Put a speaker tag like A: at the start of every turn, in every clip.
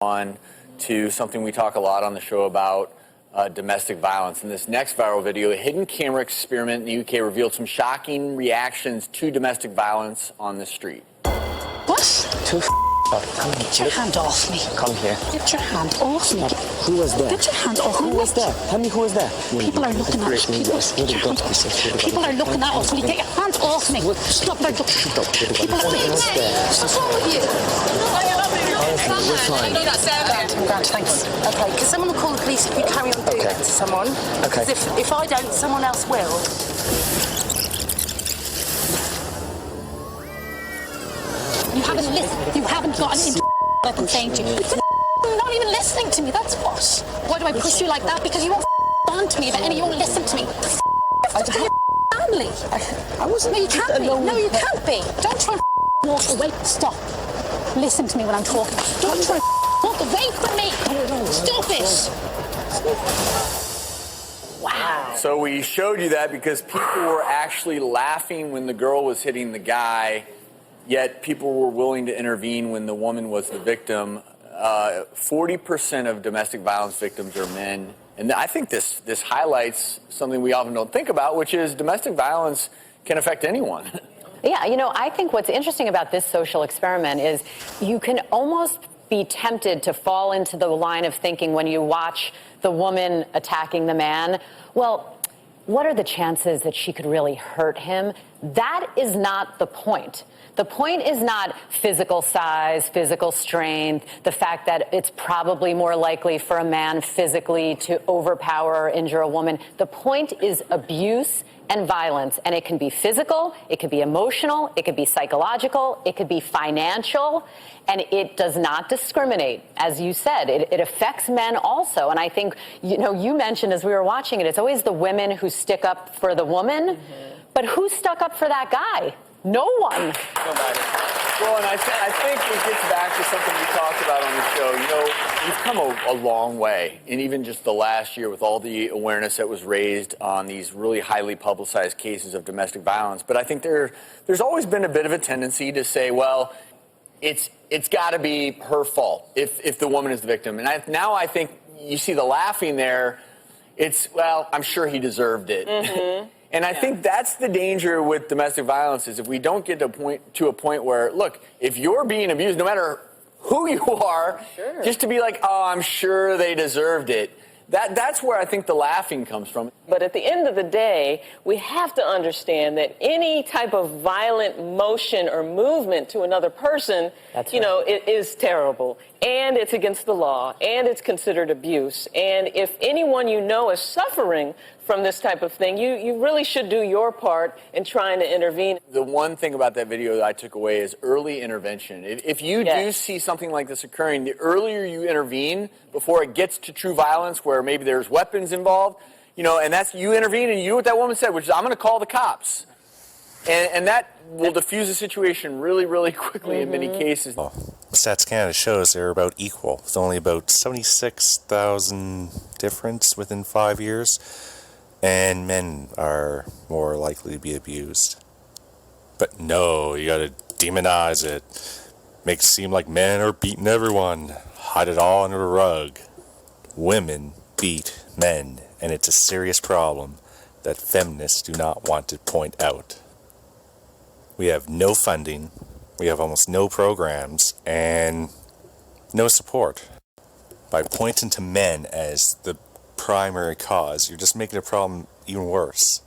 A: On to something we talk a lot on the show about, domestic violence. In this next viral video, a hidden camera experiment in the UK revealed some shocking reactions to domestic violence on the street.
B: What? Get your hand off me.
C: Come here.
B: Get your hand off me.
C: Who was there?
B: Get your hand off me.
C: Who was there? Tell me who was there.
B: People are looking at us. People are looking at us. Will you get your hand off me? Stop. People are looking at us. What's wrong with you?
C: We're fine.
B: I'm glad, thanks. Okay, because someone will call the police if you carry on doing that to someone.
C: Okay.
B: Because if I don't, someone else will. You haven't listened. You haven't got an I've been saying to you. You're not even listening to me, that's what. Why do I push you like that? Because you won't on to me, and you won't listen to me. I don't have family.
C: I wasn't.
B: No, you can't be. No, you can't be. Don't try and walk away. Stop. Listen to me when I'm talking. Don't try and walk away from me. Stop it. Wow.
A: So we showed you that because people were actually laughing when the girl was hitting the guy, yet people were willing to intervene when the woman was the victim. 40% of domestic violence victims are men. And I think this highlights something we often don't think about, which is domestic violence can affect anyone.
D: Yeah, you know, I think what's interesting about this social experiment is you can almost be tempted to fall into the line of thinking when you watch the woman attacking the man, well, what are the chances that she could really hurt him? That is not the point. The point is not physical size, physical strength, the fact that it's probably more likely for a man physically to overpower or injure a woman. The point is abuse and violence, and it can be physical, it could be emotional, it could be psychological, it could be financial, and it does not discriminate. As you said, it affects men also, and I think, you know, you mentioned as we were watching it, it's always the women who stick up for the woman, but who stuck up for that guy? No one.
A: Nobody. Well, and I think it gets back to something we talked about on the show. You know, we've come a long way, and even just the last year with all the awareness that was raised on these really highly publicized cases of domestic violence. But I think there's always been a bit of a tendency to say, well, it's got to be her fault if the woman is the victim. And now I think you see the laughing there. It's, well, I'm sure he deserved it. Mm-hmm. And I think that's the danger with domestic violence is if we don't get to a point where, look, if you're being abused, no matter who you are, just to be like, oh, I'm sure they deserved it. That's where I think the laughing comes from.
E: But at the end of the day, we have to understand that any type of violent motion or movement to another person, it is terrible. And it's against the law. And it's considered abuse. And if anyone you know is suffering from this type of thing, you really should do your part in trying to intervene.
A: The one thing about that video that I took away is early intervention. If you do see something like this occurring, the earlier you intervene before it gets to true violence where maybe there's weapons involved, you know, and that's you intervene and you do what that woman said, which is I'm going to call the cops. And that will diffuse the situation really, really quickly in many cases.
F: Well, Stats Canada shows they're about equal, with only about 76,000 difference within 5 years. And men are more likely to be abused. But no, you gotta demonize it. Make it seem like men are beating everyone. Hide it all under a rug. Women beat men, and it's a serious problem that feminists do not want to point out. We have no funding, we have almost no programs, and no support. By pointing to men as the primary cause, you're just making the problem even worse.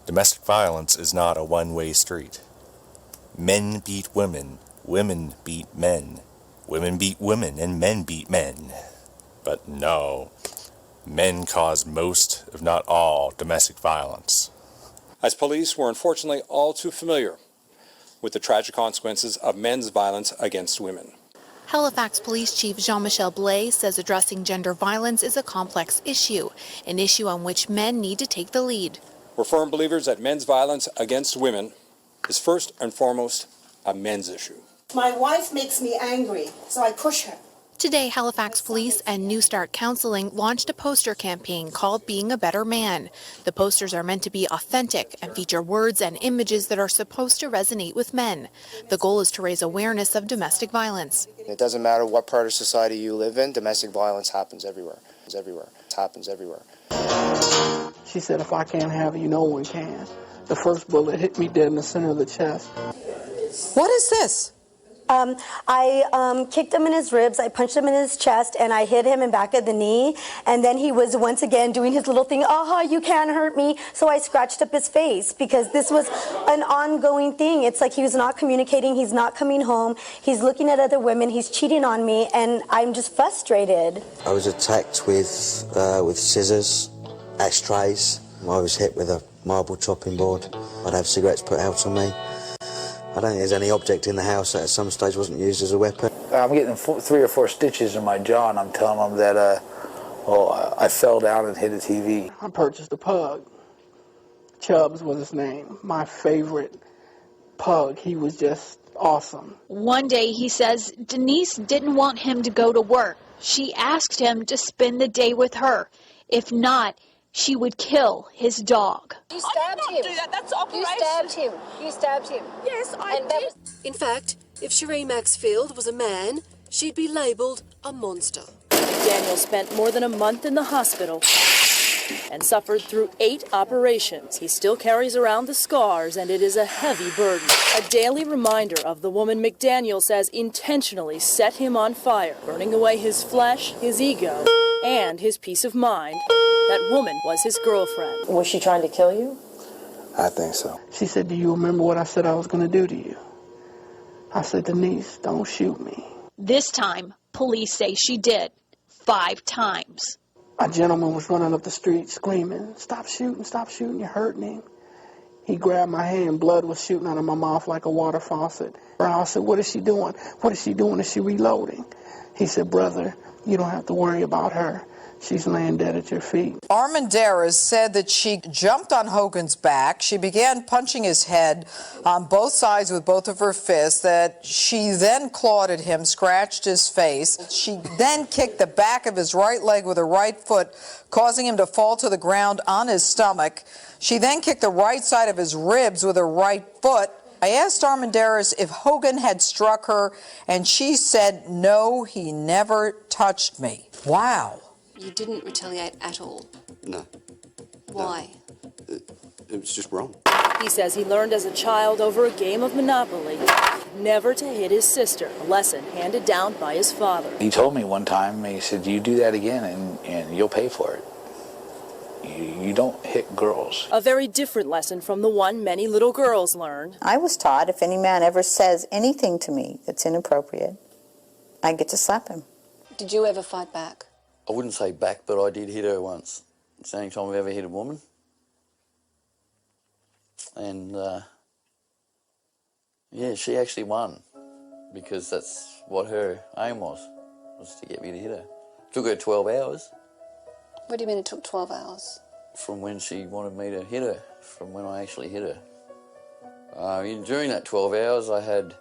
F: Domestic violence is not a one-way street. Men beat women, women beat men, women beat women, and men beat men. But no, men cause most, if not all, domestic violence.
G: As police, we're unfortunately all too familiar with the tragic consequences of men's violence against women.
H: Halifax Police Chief Jean-Michel Blais says addressing gender violence is a complex issue, an issue on which men need to take the lead.
G: We're firm believers that men's violence against women is first and foremost a men's issue.
I: My wife makes me angry, so I push her.
H: Today, Halifax Police and New Start Counseling launched a poster campaign called Being a Better Man. The posters are meant to be authentic and feature words and images that are supposed to resonate with men. The goal is to raise awareness of domestic violence.
I: It doesn't matter what part of society you live in, domestic violence happens everywhere. It's everywhere. It happens everywhere.
J: She said, if I can't have you, no one can. The first bullet hit me dead in the center of the chest.
K: What is this?
L: I kicked him in his ribs, I punched him in his chest, and I hit him in back of the knee. And then he was once again doing his little thing, you can't hurt me. So I scratched up his face because this was an ongoing thing. It's like he was not communicating, he's not coming home, he's looking at other women, he's cheating on me, and I'm just frustrated.
M: I was attacked with scissors, ashtrays. I was hit with a marble chopping board. I'd have cigarettes put out on me. I don't think there's any object in the house that at some stage wasn't used as a weapon.
N: I'm getting 3 or 4 stitches in my jaw, and I'm telling them that I fell down and hit a TV.
J: I purchased a pug. Chubbs was his name. My favorite pug. He was just awesome.
O: One day, he says, Denise didn't want him to go to work. She asked him to spend the day with her. If not, she would kill his dog.
B: You stabbed him. Do that. That's operation. You stabbed him. You stabbed him.
P: Yes, I did. In fact, if Sheree Maxfield was a man, she'd be labelled a monster.
Q: Daniel spent more than a month in the hospital and suffered through 8 operations. He still carries around the scars, and it is a heavy burden. A daily reminder of the woman McDaniel says intentionally set him on fire, burning away his flesh, his ego, and his peace of mind. That woman was his girlfriend.
E: Was she trying to kill you?
N: I think so.
J: She said, do you remember what I said I was going to do to you? I said, Denise, don't shoot me.
O: This time, police say she did 5 times.
J: A gentleman was running up the street screaming, stop shooting, you're hurting him. He grabbed my hand, blood was shooting out of my mouth like a water faucet. I said, what is she doing? What is she doing? Is she reloading? He said, brother, you don't have to worry about her. She's laying dead at your feet.
K: Armendariz said that she jumped on Hogan's back. She began punching his head on both sides with both of her fists. That she then clawed at him, scratched his face. She then kicked the back of his right leg with her right foot, causing him to fall to the ground on his stomach. She then kicked the right side of his ribs with her right foot. I asked Armendariz if Hogan had struck her, and she said, no, he never touched me. Wow.
P: You didn't retaliate at all?
M: No.
P: Why?
M: No. It was just wrong.
Q: He says he learned as a child over a game of Monopoly never to hit his sister, a lesson handed down by his father.
N: He told me one time, he said, you do that again and you'll pay for it. You don't hit girls.
Q: A very different lesson from the one many little girls learn.
R: I was taught if any man ever says anything to me that's inappropriate, I get to slap him.
P: Did you ever fight back?
S: I wouldn't say back, but I did hit her once. It's the only time I've ever hit a woman. And, yeah, she actually won, because that's what her aim was to get me to hit her. Took her 12 hours.
P: What do you mean it took 12 hours?
S: From when she wanted me to hit her, from when I actually hit her. During that 12 hours, I had,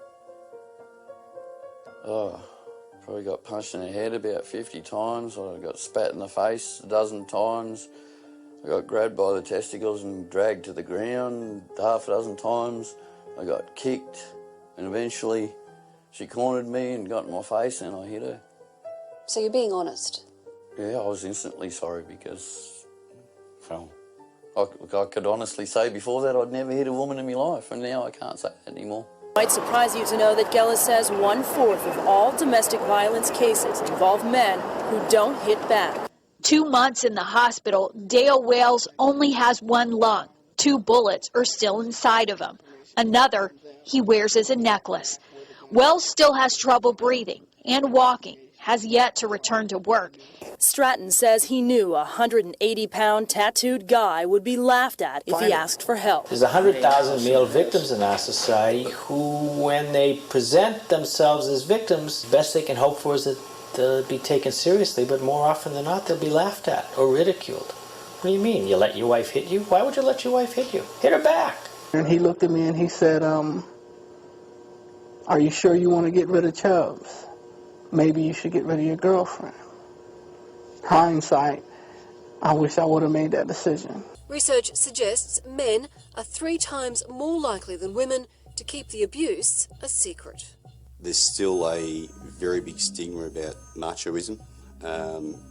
S: probably got punched in the head about 50 times. I got spat in the face a dozen times. I got grabbed by the testicles and dragged to the ground half a dozen times. I got kicked, and eventually she cornered me and got in my face, and I hit her.
P: So you're being honest?
S: Yeah, I was instantly sorry, because, well, I could honestly say before that I'd never hit a woman in my life, and now I can't say that anymore.
Q: It might surprise you to know that Gellis says 1/4 of all domestic violence cases involve men who don't hit back.
O: 2 months in the hospital, Dale Wales only has 1 lung. 2 bullets are still inside of him. Another he wears as a necklace. Wells still has trouble breathing and walking, has yet to return to work.
Q: Stratton says he knew a 180-pound tattooed guy would be laughed at if he asked for help.
T: There's 100,000 male victims in our society who, when they present themselves as victims, the best they can hope for is that they'll be taken seriously, but more often than not, they'll be laughed at or ridiculed. What do you mean? You let your wife hit you? Why would you let your wife hit you? Hit her back.
J: And he looked at me and he said, are you sure you want to get rid of Chubbs? maybe you should get rid of your girlfriend. Hindsight, I wish I would have made that decision.
P: Research suggests men are 3 times more likely than women to keep the abuse a secret.
U: There's still a very big stigma about machoism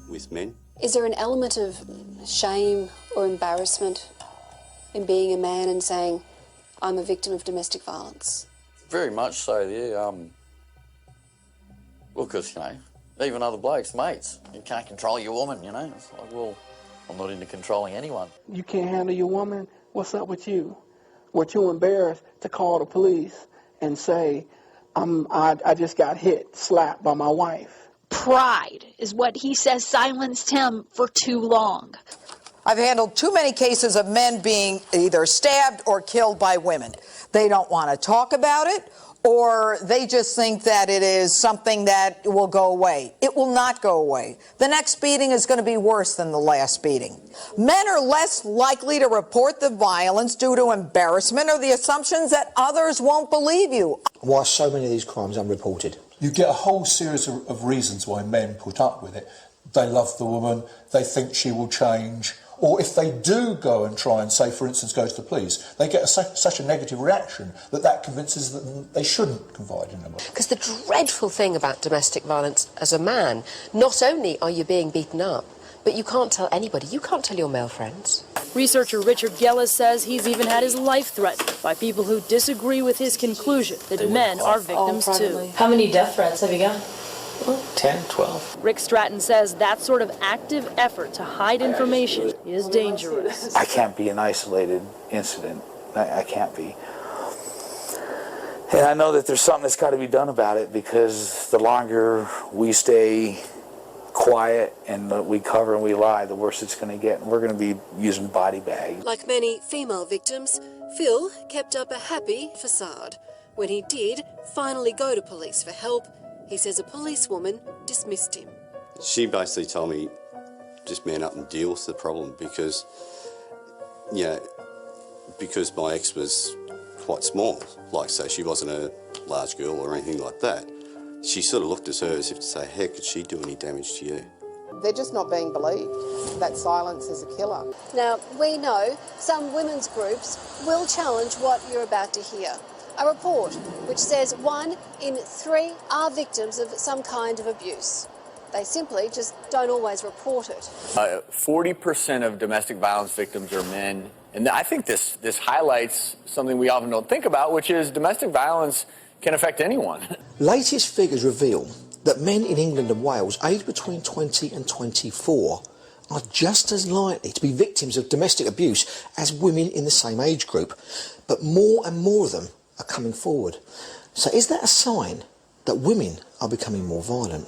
U: with men.
P: Is there an element of shame or embarrassment in being a man and saying, I'm a victim of domestic violence?
S: Very much so, yeah. Well, because, even other blokes, mates, you can't control your woman, It's like, well, I'm not into controlling anyone.
J: You can't handle your woman? What's up with you? Were you embarrassed to call the police and say, I just got slapped by my wife?
O: Pride is what he says silenced him for too long.
K: I've handled too many cases of men being either stabbed or killed by women. They don't want to talk about it, or they just think that it is something that will go away. It will not go away. The next beating is going to be worse than the last beating. Men are less likely to report the violence due to embarrassment or the assumptions that others won't believe you.
C: Why are so many of these crimes unreported?
V: You get a whole series of reasons why men put up with it. They love the woman, they think she will change, or if they do go and try and say, for instance, go to the police, they get such a negative reaction that convinces them they shouldn't confide in them.
P: Because the dreadful thing about domestic violence as a man, not only are you being beaten up, but you can't tell anybody. You can't tell your male friends.
Q: Researcher Richard Gellis says he's even had his life threatened by people who disagree with his conclusion that men are victims too.
D: How many death threats have you got?
T: 10, 12.
Q: Rick Stratton says that sort of active effort to hide information is dangerous.
N: I can't be an isolated incident. I can't be. And I know that there's something that's got to be done about it, because the longer we stay quiet and we cover and we lie, the worse it's going to get. And we're going to be using body bags.
P: Like many female victims, Phil kept up a happy facade. When he did finally go to police for help, he says a policewoman dismissed him.
U: She basically told me, just man up and deal with the problem, because, because my ex was quite small, like, so she wasn't a large girl or anything like that. She sort of looked at her as if to say, how could she do any damage to you?
W: They're just not being believed. That silence is a killer.
P: Now, we know some women's groups will challenge what you're about to hear. A report which says 1 in 3 are victims of some kind of abuse. They simply just don't always report it.
A: 40% of domestic violence victims are men. And I think this highlights something we often don't think about, which is domestic violence can affect anyone.
C: Latest figures reveal that men in England and Wales aged between 20 and 24 are just as likely to be victims of domestic abuse as women in the same age group. But more and more of them are coming forward. So is that a sign that women are becoming more violent?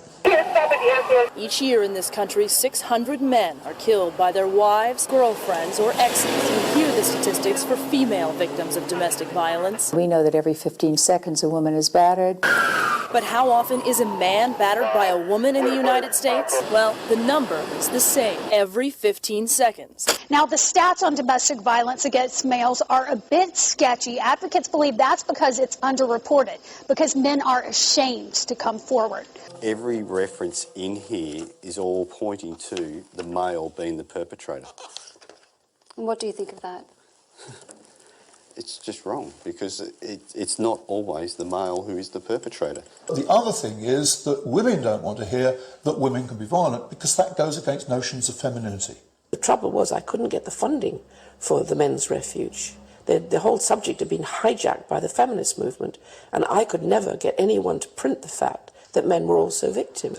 Q: Each year in this country, 600 men are killed by their wives, girlfriends, or exes. You hear the statistics for female victims of domestic violence.
R: We know that every 15 seconds a woman is battered.
Q: But how often is a man battered by a woman in the United States? Well, the number is the same, every 15 seconds.
O: Now, the stats on domestic violence against males are a bit sketchy. Advocates believe that's because it's underreported, because men are ashamed to come forward.
U: Every reference in here is all pointing to the male being the perpetrator.
P: What do you think of that?
U: It's just wrong, because it's not always the male who is the perpetrator.
V: The other thing is that women don't want to hear that women can be violent, because that goes against notions of femininity.
X: The trouble was I couldn't get the funding for the men's refuge. The whole subject had been hijacked by the feminist movement, and I could never get anyone to print the fact that men were also victims.